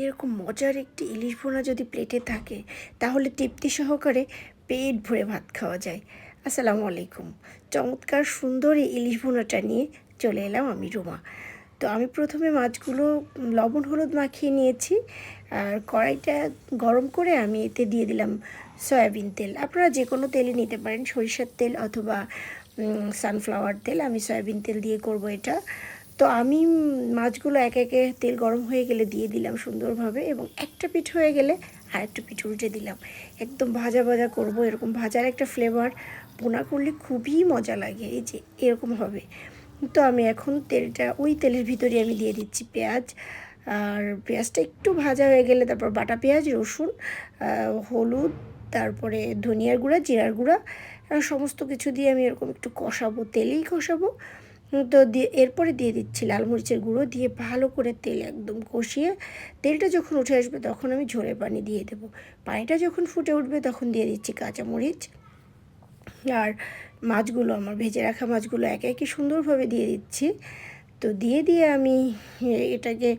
এরকম মজার একটি ইলিশ ভুনা যদি প্লেটে থাকে তাহলে তৃপ্তি সহকারে পেট ভরে ভাত খাওয়া যায়। আসসালামু আলাইকুম। চমৎকার সুন্দর এই ইলিশ ভুনাটা নিয়ে চলে এলাম আমি রুমা। তো আমি প্রথমে মাছগুলো লবণ হলুদ মাখিয়ে নিয়েছি। আর কড়াইটা গরম করে আমি এতে দিয়ে দিলাম সয়াবিন তেল। আপনারা যে কোনো তেলই নিতে পারেন, সরিষার তেল অথবা সানফ্লাওয়ার তেল। আমি সয়াবিন তেল দিয়ে করব এটা। তো আমি মাছগুলো একে একে তেল গরম হয়ে গেলে দিয়ে দিলাম সুন্দরভাবে, এবং একটা পিঠ হয়ে গেলে আরেকটা পিঠ উল্টে দিলাম। একদম ভাজা ভাজা করব। এরকম ভাজার একটা ফ্লেভার ভুনা করলে খুবই মজা লাগে। এই যে এরকম হবে। তো আমি এখন তেলটা ওই তেলের ভিতরে আমি দিয়ে দিচ্ছি পেঁয়াজ। আর পেঁয়াজটা একটু ভাজা হয়ে গেলে তারপর বাটা পেঁয়াজ, রসুন, হলুদ, তারপরে ধনিয়ার গুঁড়া, জিরার গুঁড়া, সমস্ত কিছু দিয়ে আমি এরকম একটু কষাবো, তেলেই কষাবো। তো এরপরে দিয়ে দিচ্ছি লাল মরিচের গুঁড়ো, দিয়ে ভালো করে তেল একদম কষিয়ে তেলটা যখন উঠে আসবে তখন আমি ঝোলের পানি দিয়ে দেবো। পানিটা যখন ফুটে উঠবে তখন দিয়ে দিচ্ছি কাঁচামরিচ। আর মাছগুলো, আমার ভেজে রাখা মাছগুলো একে একে সুন্দরভাবে দিয়ে দিচ্ছি। তো দিয়ে আমি এটাকে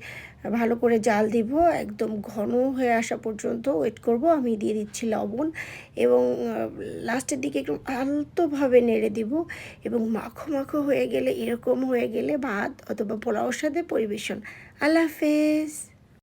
ভালো করে জাল দিব, একদম ঘন হয়ে আসা পর্যন্ত ওয়েট করব। আমি দিয়ে দিচ্ছি লবণ, এবং লাস্টের দিকে একটু আলতোভাবে নেড়ে দিব, এবং মাখো মাখো হয়ে গেলে, এরকম হয়ে গেলে ভাত অথবা পোলাওর সাথে পরিবেশন। আল্লাহ হাফেজ।